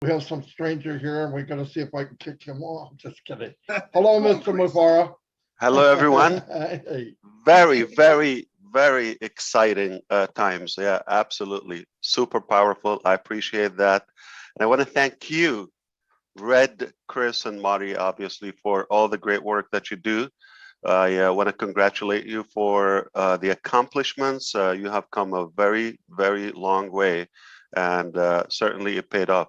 We have some stranger here, and we're going to see if I can kick him off. Just kidding. Hello, Mr. Mufara. Hello, everyone. Hey. Very, very, very exciting times. Yeah, absolutely. Super powerful. I appreciate that. And I want to thank you, Red, Chris, and Marty, obviously, for all the great work that you do. I want to congratulate you for the accomplishments. You have come a very, very long way, and certainly it paid off.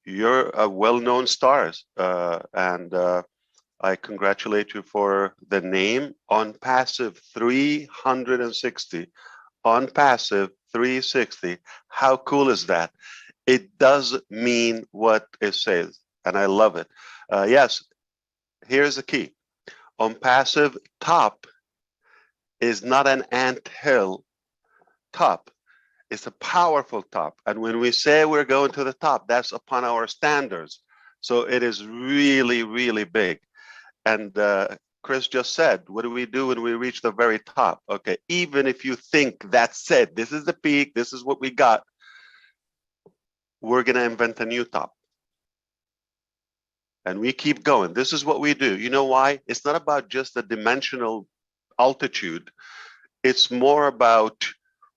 You're a well-known stars, and I congratulate you for the name ONPASSIVE 360. ONPASSIVE 360. How cool is that? It does mean what it says, and I love it. Yes, here's the key. ONPASSIVE top is not an anthill top. It's a powerful top. And when we say we're going to the top, that's upon our standards. So it is really, really big. And Chris just said, what do we do when we reach the very top? Okay, even if you think that's it, this is the peak, this is what we got, we're going to invent a new top. And we keep going. This is what we do. You know why? It's not about just the dimensional altitude. It's more about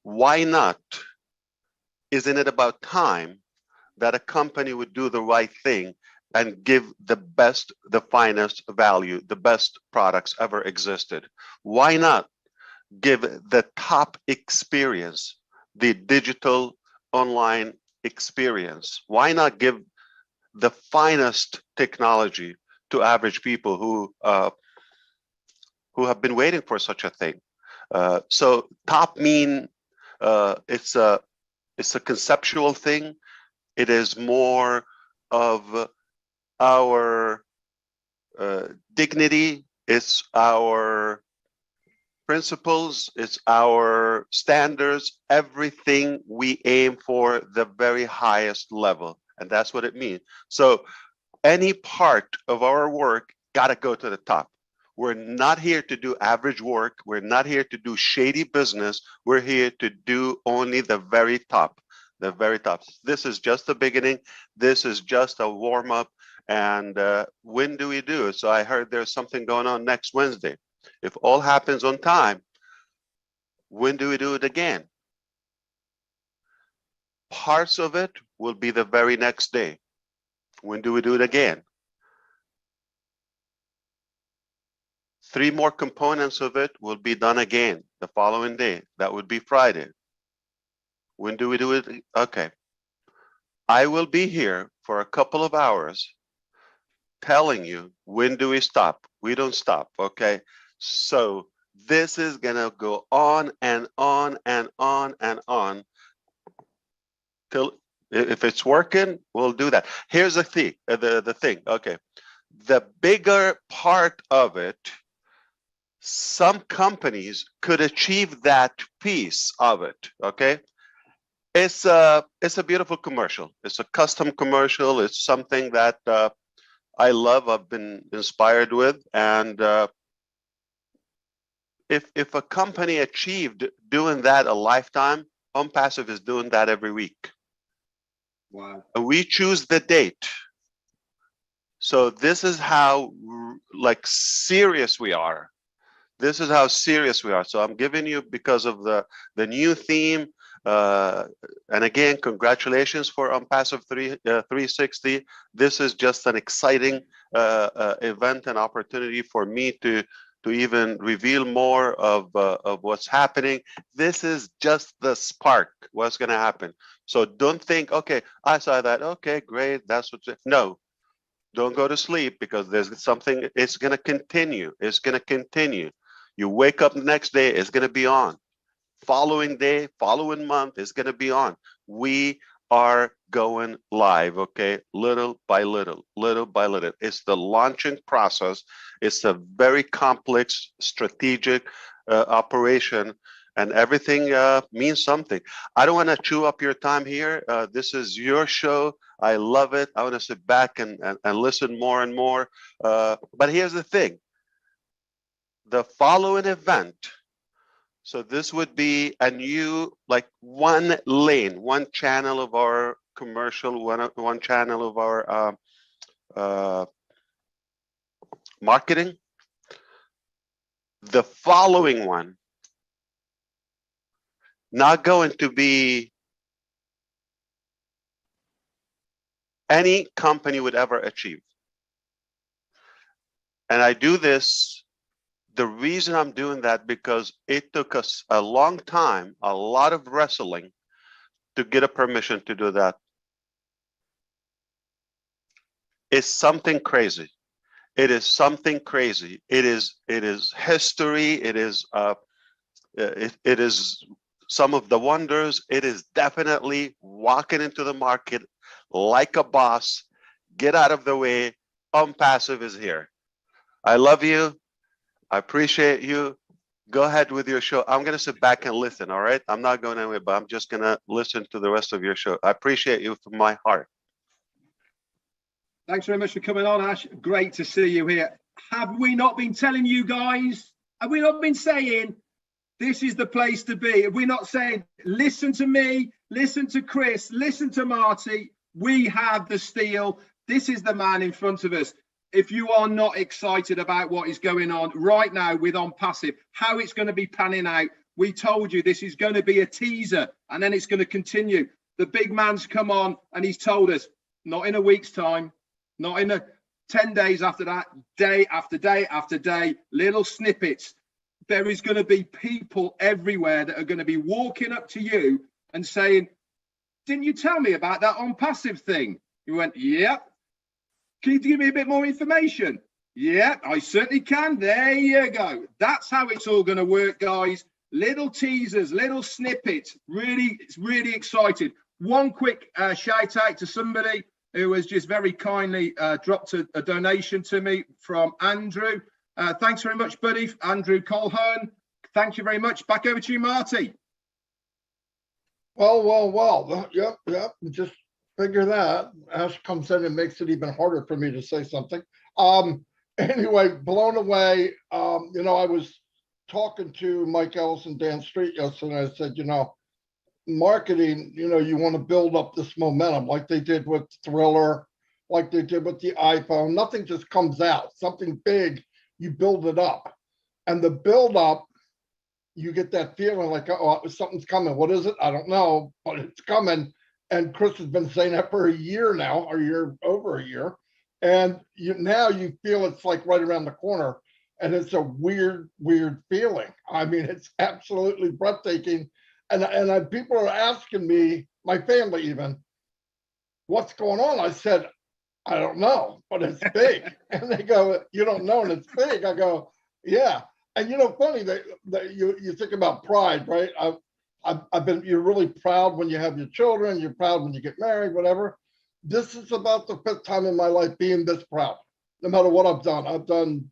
why not? Isn't it about time that a company would do the right thing and give the best, the finest value, the best products ever existed? Why not give the top experience, the digital online experience? Why not give the finest technology to average people who have been waiting for such a thing? So top mean it's a conceptual thing. It is more of our dignity, it's our principles, it's our standards, everything we aim for the very highest level. And that's what it means. So any part of our work got to go to the top. We're not here to do average work. We're not here to do shady business. We're here to do only the very top, the very top. This is just the beginning. This is just a warm up. And when do we do it? So I heard there's something going on next Wednesday. If all happens on time, when do we do it again? Parts of it will be the very next day. When do we do it again? 3 more components of it will be done again the following day. That would be Friday. When do we do it? Okay. I will be here for a couple of hours telling you when do we stop. We don't stop, okay? So this is gonna go on and on and on and on till, if it's working, we'll do that. Here's the thing, okay. The bigger part of it, some companies could achieve that piece of it, okay? It's a beautiful commercial. It's a custom commercial. It's something that I love, I've been inspired with. And if a company achieved doing that a lifetime, ONPASSIVE is doing that every week. Wow. And we choose the date. So this is how like serious we are. This is how serious we are. So I'm giving you, because of the new theme, and again, congratulations for ONPASSIVE 360. This is just an exciting event and opportunity for me to even reveal more of what's happening. This is just the spark, what's going to happen. So don't think, okay, I saw that, okay, great, that's what. No, don't go to sleep, because there's something, it's going to continue. It's going to continue. You wake up the next day, it's going to be on. Following day, following month, it's going to be on. We are going live, okay? Little by little, little by little. It's the launching process. It's a very complex, strategic operation, and everything means something. I don't want to chew up your time here. This is your show. I love it. I want to sit back and listen more and more. But here's the thing. The following event, so this would be a new, like one lane, one channel of our commercial, one channel of our marketing. The following one, not going to be any company would ever achieve. And I do this, the reason I'm doing that, because it took us a long time, a lot of wrestling to get a permission to do that. It's something crazy. It is something crazy. It is history. It is it is some of the wonders. It is definitely walking into the market like a boss. Get out of the way. ONPASSIVE is here. I love you. I appreciate you. Go ahead with your show. I'm going to sit back and listen, all right? I'm not going anywhere, but I'm just going to listen to the rest of your show. I appreciate you from my heart. Thanks very much for coming on, Ash. Great to see you here. Have we not been telling you guys? Have we not been saying this is the place to be? Have we not saying, listen to me, listen to Chris, listen to Marty. We have the steel. This is the man in front of us. If you are not excited about what is going on right now with ONPASSIVE, how it's going to be panning out, we told you this is going to be a teaser and then it's going to continue. The big man's come on and he's told us, not in a week's time, not in 10 days after that, day after day after day, little snippets. There is going to be people everywhere that are going to be walking up to you and saying, didn't you tell me about that ONPASSIVE thing? You went, yeah. Can you give me a bit more information? Yeah, I certainly can. There you go. That's how it's all going to work, guys. Little teasers, little snippets. Really excited. One quick shout out to somebody who has just very kindly dropped a donation to me from Andrew. Thanks very much, buddy. Andrew Colhern. Thank you very much. Back over to you, Marty. Well. Yep. Just figure that. Ash comes in and makes it even harder for me to say something. Anyway, blown away. I was talking to Mike Ellis and Dan Street yesterday. I said, marketing, you want to build up this momentum like they did with Thriller, like they did with the iPhone. Nothing just comes out. Something big, you build it up. And the build up, you get that feeling like, oh, something's coming. What is it? I don't know, but it's coming. And Chris has been saying that for a year now, over a year. And now you feel it's like right around the corner. And it's a weird feeling. I mean, it's absolutely breathtaking. And people are asking me, my family even, what's going on? I said, I don't know, but it's big. And they go, you don't know, and it's big. I go, yeah. And funny that you think about pride, right? You're really proud when you have your children, you're proud when you get married, whatever. This is about the 5th time in my life being this proud, no matter what I've done. I've done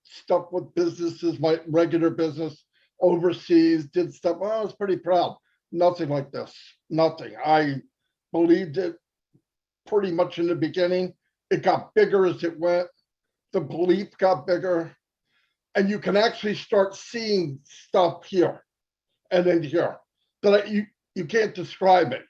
stuff with businesses, my regular business overseas, did stuff. Well, I was pretty proud. Nothing like this, nothing. I believed it pretty much in the beginning. It got bigger as it went. The belief got bigger. And you can actually start seeing stuff here and then here that you can't describe it.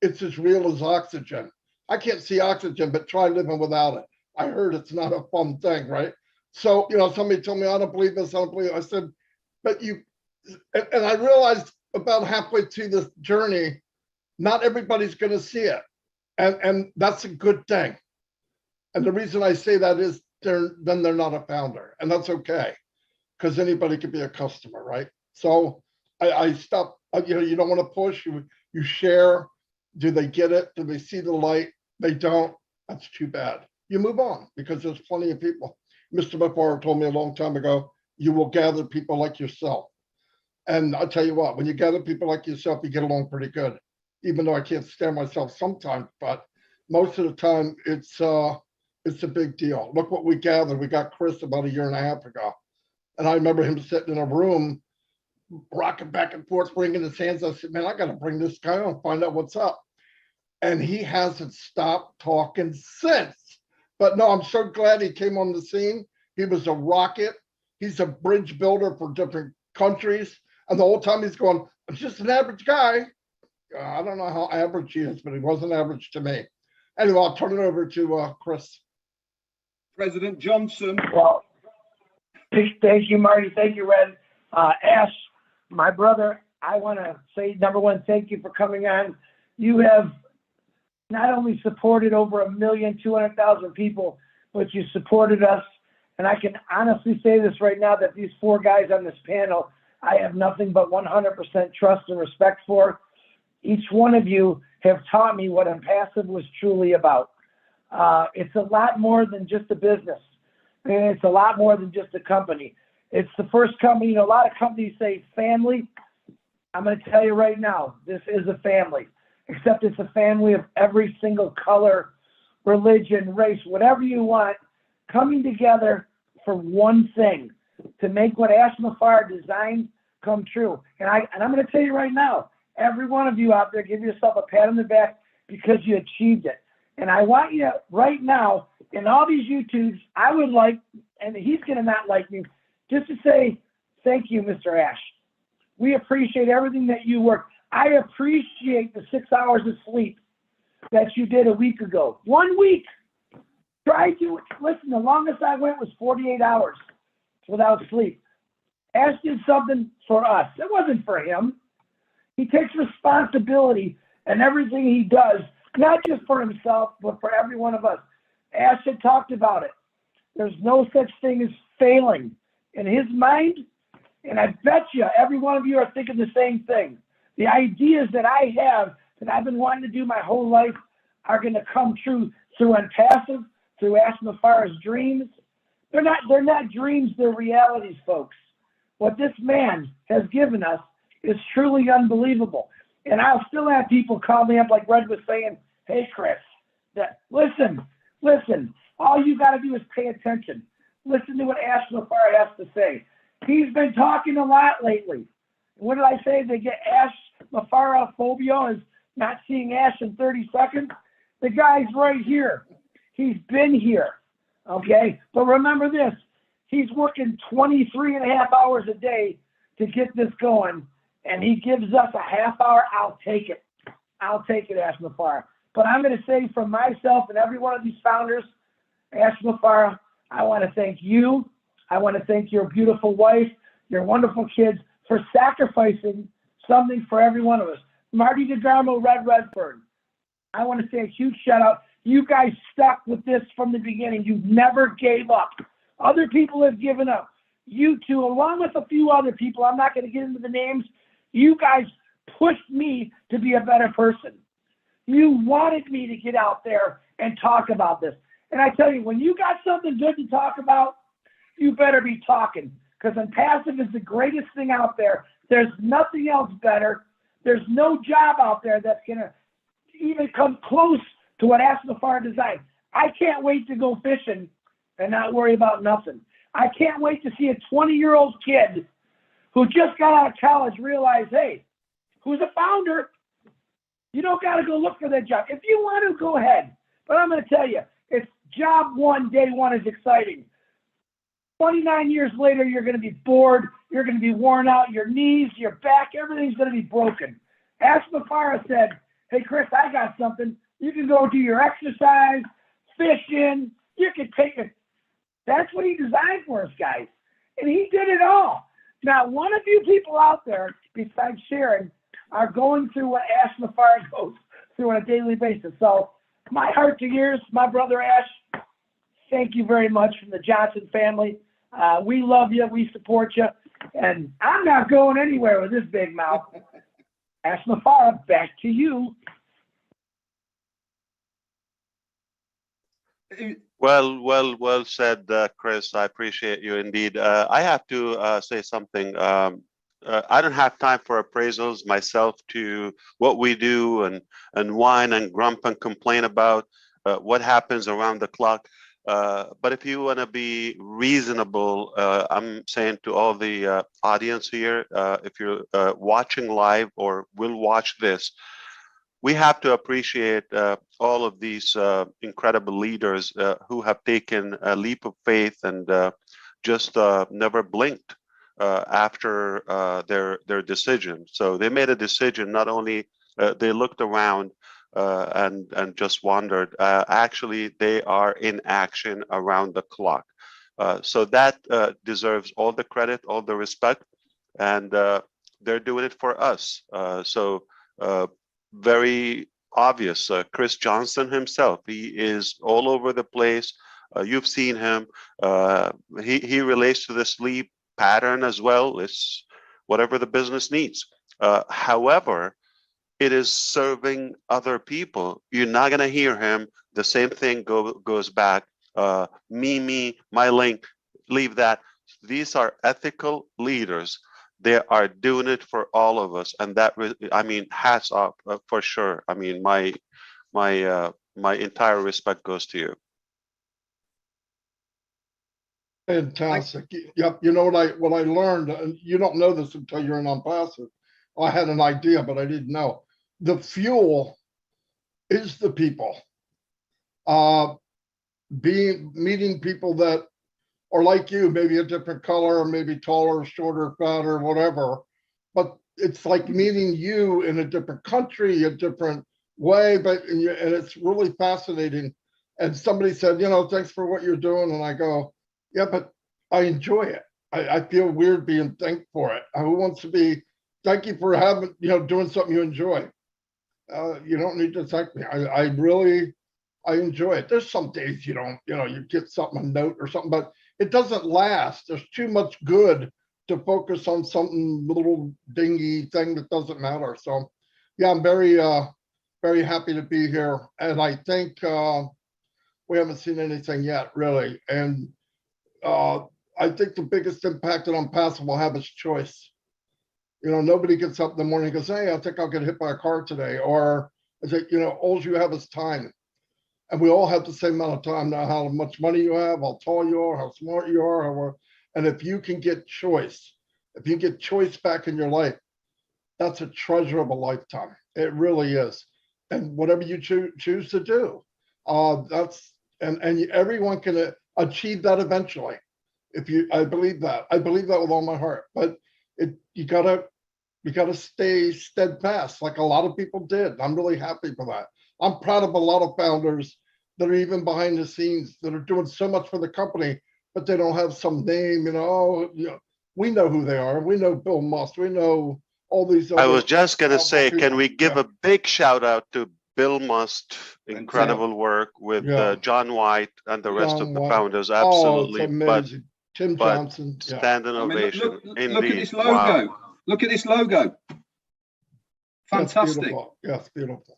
It's as real as oxygen. I can't see oxygen, but try living without it. I heard it's not a fun thing, right? So, somebody told me, I don't believe this, I don't believe it. I said, but and I realized about halfway through this journey, not everybody's going to see it. And that's a good thing. And the reason I say that is they're not a founder, and that's okay, because anybody could be a customer, right? So I stopped. You don't want to push. You share. Do they get it? Do they see the light? They don't. That's too bad. You move on, because there's plenty of people. Mr. McFarland told me a long time ago, you will gather people like yourself. And I'll tell you what, when you gather people like yourself, you get along pretty good, even though I can't stand myself sometimes, but most of the time it's a big deal. Look what we gathered. We got Chris about 1.5 years ago. And I remember him sitting in a room, rocking back and forth, wringing his hands. I said, man, I got to bring this guy on, find out what's up. And he hasn't stopped talking since. But no, I'm so glad he came on the scene. He was a rocket. He's a bridge builder for different countries. And the whole time he's going, I'm just an average guy. I don't know how average he is, but he wasn't average to me. Anyway, I'll turn it over to Chris. President Johnson. Well, thank you, Marty. Thank you, Red. Ash, my brother, I want to say, number one, thank you for coming on. You have not only supported over 1,200,000 people, but you supported us. And I can honestly say this right now, that these four guys on this panel, I have nothing but 100% trust and respect for. Each one of you have taught me what ONPASSIVE was truly about. It's a lot more than just a business. And it's a lot more than just a company. It's the first company, a lot of companies say family. I'm going to tell you right now, this is a family, except it's a family of every single color, religion, race, whatever you want, coming together for one thing, to make what Ash Mafar designed come true. And I'm going to tell you right now, every one of you out there, give yourself a pat on the back because you achieved it. And I want you right now, in all these YouTubes, I would like, and he's going to not like me, just to say thank you, Mr. Ash. We appreciate everything that you work. I appreciate the 6 hours of sleep that you did a week ago. 1 week. Try to, listen, the longest I went was 48 hours without sleep. Ash did something for us. It wasn't for him. He takes responsibility in everything he does, not just for himself, but for every one of us. Ash had talked about it. There's no such thing as failing. In his mind, and I bet you every one of you are thinking the same thing. The ideas that I have, that I've been wanting to do my whole life, are going to come true through ONPASSIVE, through Ash Mafar's dreams. They're not dreams, they're realities, folks. What this man has given us is truly unbelievable. And I'll still have people call me up, like Red was saying, hey, Chris, listen, all you got to do is pay attention. Listen to what Ash Mafar has to say. He's been talking a lot lately. What did I say? They get Ash Mafar-phobia, is not seeing Ash in 30 seconds. The guy's right here. He's been here, okay? But remember this, he's working 23 and a half hours a day to get this going, and he gives us a half hour. I'll take it. I'll take it, Ash Mafar. But I'm going to say, from myself and every one of these founders, Ash Mafar, I want to thank you. I want to thank your beautiful wife, your wonderful kids, for sacrificing something for every one of us. Marty DeGarmo, Red Redfern, I want to say a huge shout out. You guys stuck with this from the beginning. You never gave up. Other people have given up. You two, along with a few other people, I'm not going to get into the names, you guys pushed me to be a better person. You wanted me to get out there and talk about this. And I tell you, when you got something good to talk about, you better be talking, because ONPASSIVE is the greatest thing out there. There's nothing else better. There's no job out there that's going to even come close to what Ash Mafar designed. I can't wait to go fishing and not worry about nothing. I can't wait to see a 20-year-old kid who just got out of college realize, hey, who's a founder, you don't got to go look for that job. If you want to, go ahead. But I'm going to tell you, it's job one, day one is exciting. 29 years later, you're going to be bored. You're going to be worn out. Your knees, your back, everything's going to be broken. Ash Mafar said, hey, Chris, I got something. You can go do your exercise, fishing. You can take it. That's what he designed for us, guys. And he did it all. Now, one of you people out there, besides Sharon, are going through what Ash Mafar goes through on a daily basis. So my heart to yours, my brother Ash, thank you very much from the Johnson family. We love you. We support you. And I'm not going anywhere with this big mouth. Ash Mafar, back to you. Well said, Chris. I appreciate you indeed. I have to say something. I don't have time for appraisals myself to what we do and whine and grump and complain about what happens around the clock. But if you want to be reasonable, I'm saying to all the audience here, if you're watching live or will watch this, we have to appreciate all of these incredible leaders who have taken a leap of faith and just never blinked after their decision. So they made a decision not only they looked around and just wondered. Actually, they are in action around the clock. So that deserves all the credit, all the respect, and they're doing it for us. So very obvious. Chris Johnson himself, he is all over the place. You've seen him. He relates to the sleep pattern as well. It's whatever the business needs. However, it is serving other people. You're not going to hear him. The same thing goes back. Me, my link, leave that. These are ethical leaders. They are doing it for all of us. And that, I mean, hats off for sure. I mean, my entire respect goes to you. Fantastic. Yep. You know what I learned, and you don't know this until you're in ONPASSIVE. I had an idea, but I didn't know. The fuel is the people. Meeting people that are like you, maybe a different color, maybe taller, shorter, fatter, whatever. But it's like meeting you in a different country, a different way, and it's really fascinating. And somebody said, thanks for what you're doing. And I go, yeah, but I enjoy it. I feel weird being thanked for it. Who wants to be, thank you for having, doing something you enjoy. You don't need to thank me. I enjoy it. There's some days you don't, you get something, a note or something, but it doesn't last. There's too much good to focus on something little dingy thing that doesn't matter. So yeah, I'm very, very happy to be here. And I think we haven't seen anything yet, really. And I think the biggest impact that ONPASSIVE will have is choice. Nobody gets up in the morning and goes, hey, I think I'll get hit by a car today. Or is it, all you have is time. And we all have the same amount of time now, how much money you have, how tall you are, how smart you are. And if you can get choice, if you get choice back in your life, that's a treasure of a lifetime. It really is. And whatever you choose to do, and everyone can achieve that eventually. I believe that. I believe that with all my heart. But you gotta stay steadfast, like a lot of people did. I'm really happy for that. I'm proud of a lot of founders that are even behind the scenes that are doing so much for the company, but they don't have some name. We know who they are. We know Bill Musk. We know all these. I was just gonna say, people. can we give a big shout out to Bill Musk? Incredible work with John White and the rest of the founders. Absolutely. Oh, it's amazing. Tim Johnson. Stand innovation. Look at this logo. Wow. Look at this logo. Fantastic. Yes, beautiful.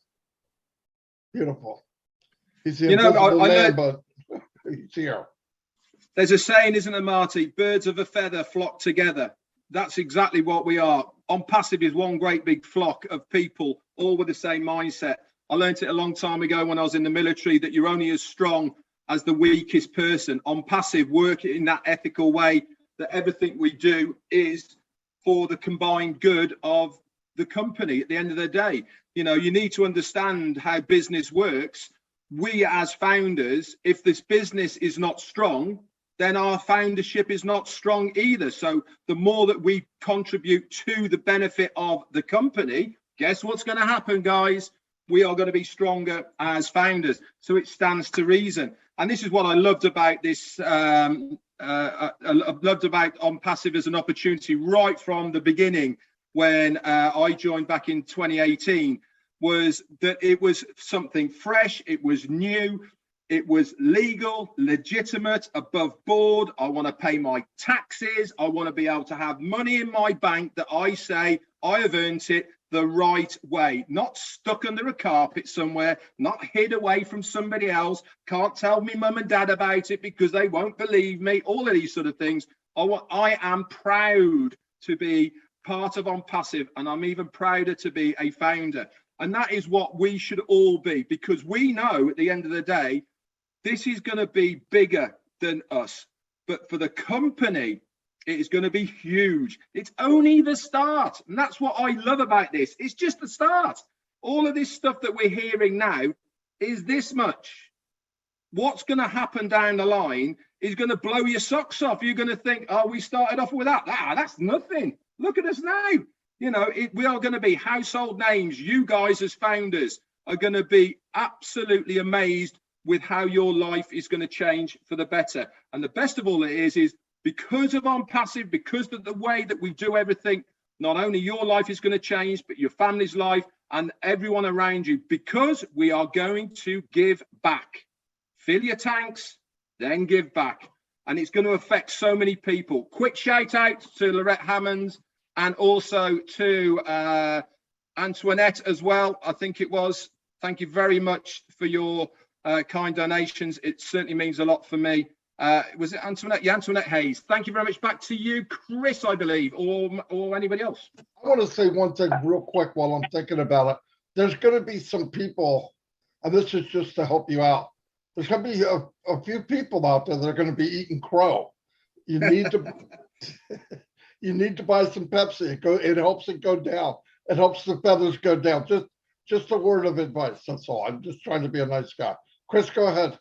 Beautiful. He's the invisible man, but he's here. There's a saying, isn't there, Marty? Birds of a feather flock together. That's exactly what we are. ONPASSIVE is one great big flock of people, all with the same mindset. I learned it a long time ago when I was in the military that you're only as strong as the weakest person. ONPASSIVE work in that ethical way that everything we do is for the combined good of the company at the end of the day. You need to understand how business works. We as founders, if this business is not strong, then our foundership is not strong either. So the more that we contribute to the benefit of the company, guess what's going to happen, guys? We are going to be stronger as founders. So it stands to reason. And this is what I loved about this. I loved about ONPASSIVE as an opportunity right from the beginning when I joined back in 2018, was that it was something fresh, it was new, it was legal, legitimate, above board. I want to pay my taxes. I want to be able to have money in my bank that I say I have earned it the right way, not stuck under a carpet somewhere, not hid away from somebody else. Can't tell me mum and dad about it because they won't believe me. All of these sort of things. I am proud to be part of ONPASSIVE, and I'm even prouder to be a founder. And that is what we should all be, because we know at the end of the day, this is going to be bigger than us. But for the company, it is going to be huge. It's only the start. And that's what I love about this. It's just the start. All of this stuff that we're hearing now is this much. What's going to happen down the line is going to blow your socks off. You're going to think, oh, we started off with that. That's nothing. Look at us now. You know, we are going to be household names. You guys as founders are going to be absolutely amazed with how your life is going to change for the better. And the best of all it is because of ONPASSIVE, because of the way that we do everything, not only your life is going to change, but your family's life and everyone around you, because we are going to give back. Fill your tanks, then give back. And it's going to affect so many people. Quick shout out to Lorette Hammonds and also to Antoinette as well, I think it was. Thank you very much for your kind donations. It certainly means a lot for me. Was it Antoinette? Yeah, Antoinette Hayes. Thank you very much. Back to you, Chris, I believe, or anybody else. I want to say one thing real quick while I'm thinking about it. There's going to be some people, and this is just to help you out. There's going to be a few people out there that are going to be eating crow. You need to you need to buy some Pepsi. It helps it go down. It helps the feathers go down. Just a word of advice. That's all. I'm just trying to be a nice guy. Chris, go ahead.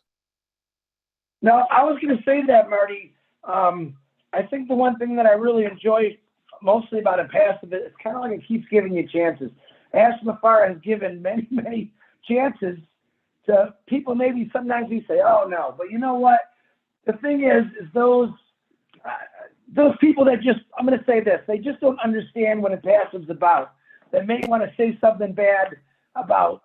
No, I was going to say that, Marty. I think the one thing that I really enjoy mostly about ONPASSIVE is it's kind of like it keeps giving you chances. Ash Mafara has given many, many chances to people. Maybe sometimes we say, oh, no. But you know what? The thing is those people that just, I'm going to say this, they just don't understand what ONPASSIVE's about. They may want to say something bad about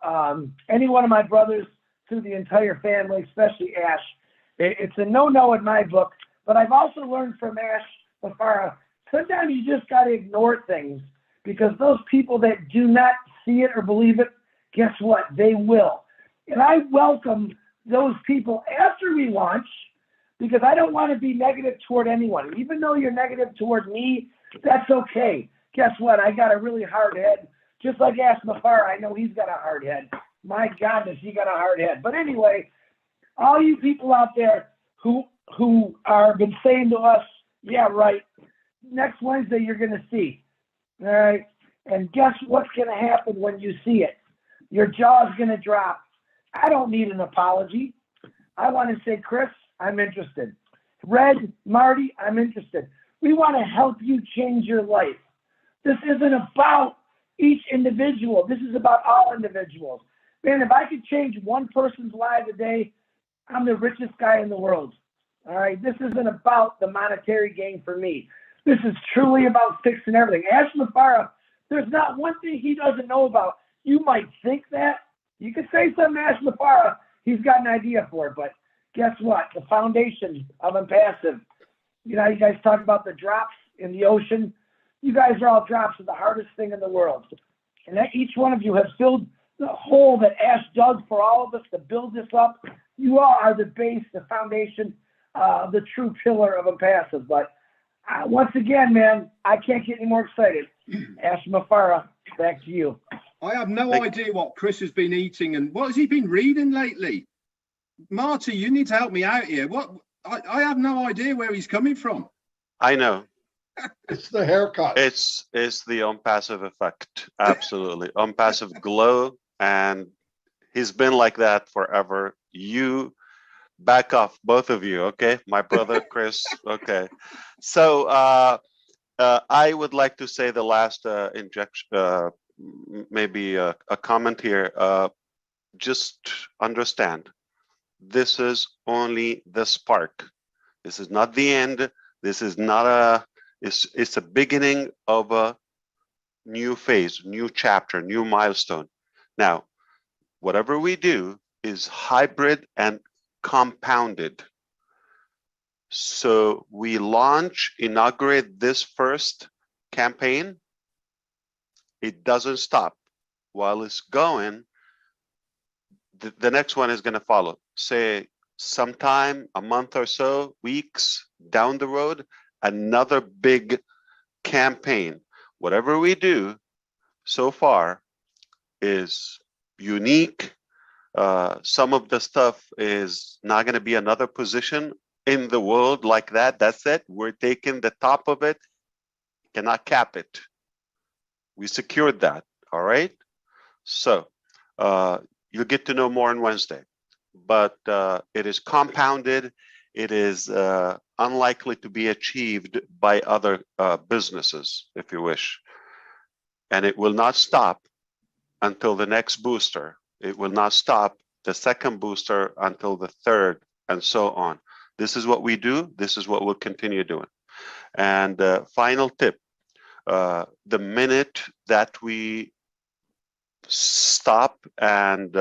any one of my brothers through the entire family, especially Ash. It's a no-no in my book, but I've also learned from Ash Mafara, sometimes you just got to ignore things because those people that do not see it or believe it, guess what? They will. And I welcome those people after we launch because I don't want to be negative toward anyone. Even though you're negative toward me, that's okay. Guess what? I got a really hard head. Just like Ash Mafara, I know he's got a hard head. My goodness, he got a hard head. But anyway, all you people out there who are been saying to us, yeah, right, next Wednesday you're going to see. All right? And guess what's going to happen when you see it? Your jaw's going to drop. I don't need an apology. I want to say, Chris, I'm interested. Red, Marty, I'm interested. We want to help you change your life. This isn't about each individual. This is about all individuals. Man, if I could change one person's life a day, I'm the richest guy in the world. All right. This isn't about the monetary gain for me. This is truly about fixing everything. Ash Mafara, there's not one thing he doesn't know about. You might think that. You could say something to Ash Mafara, he's got an idea for it, but guess what? The foundation of ONPASSIVE. You know, you guys talk about the drops in the ocean. You guys are all drops of the hardest thing in the world. And that each one of you have filled the hole that Ash dug for all of us to build this up. You all are the base, the foundation, the true pillar of ONPASSIVE. But once again, man, I can't get any more excited. Ash Mafara, back to you. I have no idea what Chris has been eating and what has he been reading lately. Marty, you need to help me out here. I have no idea where he's coming from. I know. It's the haircut. It's the ONPASSIVE effect. Absolutely. ONPASSIVE glow. And he's been like that forever. You back off, both of you. Okay. My brother, Chris. Okay. So I would like to say the last injection, maybe a comment here. Just understand, this is only the spark. This is not the end. This is not it's a beginning of a new phase, new chapter, new milestone. Now, whatever we do is hybrid and compounded. So we inaugurate this first campaign. It doesn't stop. While it's going, the next one is going to follow. Say sometime, a month or so, weeks down the road, another big campaign. Whatever we do so far is unique. Some of the stuff is not going to be another position in the world like that. That's it. We're taking the top of it. Cannot cap it. We secured that. All right. So you'll get to know more on Wednesday, but it is compounded. It is unlikely to be achieved by other businesses, if you wish. and it will not stop until the next booster. It will not stop the second booster until the third, and so on. This is what we do. This is what we'll continue doing. And final tip, the minute that we stop and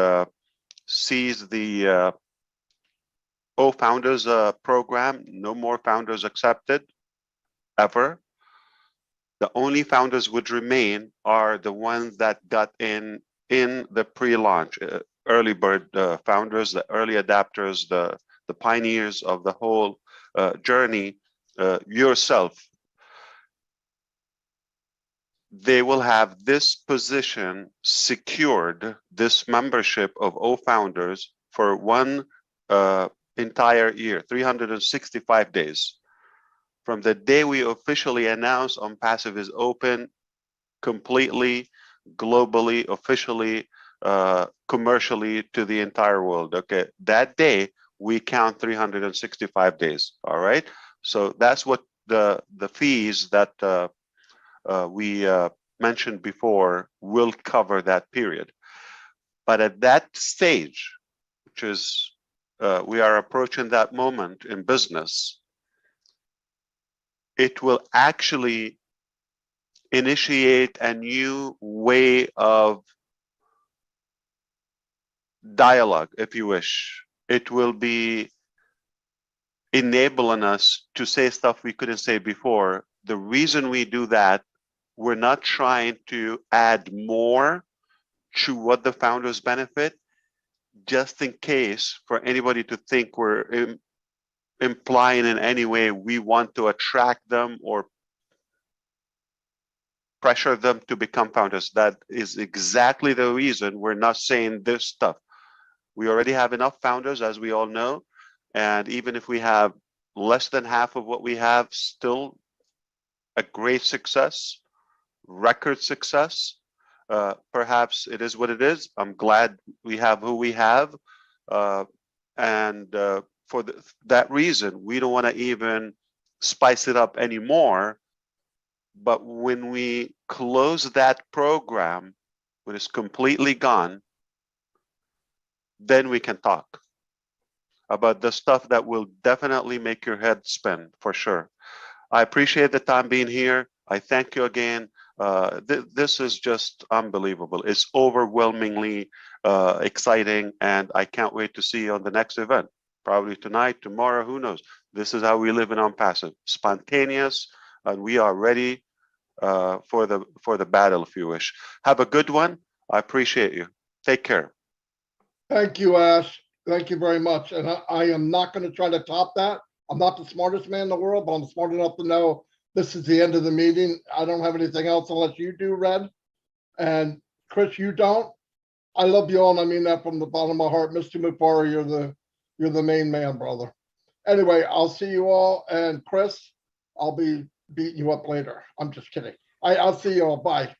seize the Founders program, no more founders accepted ever. The only founders would remain are the ones that got in the pre-launch, early bird founders, the early adapters, the pioneers of the whole journey, yourself. They will have this position secured, this membership of founders for one entire year, 365 days. From the day we officially announce ONPASSIVE is open, completely, globally, officially, commercially to the entire world. Okay, that day we count 365 days. All right, so that's what the fees that we mentioned before will cover that period. But at that stage, which is we are approaching that moment in business, it will actually initiate a new way of dialogue, if you wish. It will be enabling us to say stuff we couldn't say before. The reason we do that, we're not trying to add more to what the founders benefit, just in case for anybody to think we're implying in any way we want to attract them or pressure them to become founders. That is exactly the reason we're not saying this stuff. We already have enough founders, as we all know, and even if we have less than half of what we have, still a great success, record success. Perhaps it is what it is. I'm glad we have who we have, and for that reason, we don't want to even spice it up anymore. But when we close that program, when it's completely gone, then we can talk about the stuff that will definitely make your head spin, for sure. I appreciate the time being here. I thank you again. This is just unbelievable. It's overwhelmingly exciting, and I can't wait to see you on the next event. Probably tonight, tomorrow, who knows? This is how we live in ONPASSIVE, spontaneous, and we are ready for the battle, if you wish. Have a good one. I appreciate you. Take care. Thank you, Ash. Thank you very much. And I am not going to try to top that. I'm not the smartest man in the world, but I'm smart enough to know this is the end of the meeting. I don't have anything else unless you do, Red. And Chris, you don't. I love you all, and I mean that from the bottom of my heart. Mr. Mufari, you're the main man, brother. Anyway, I'll see you all. And Chris, I'll be beating you up later. I'm just kidding. I'll see you all. Bye.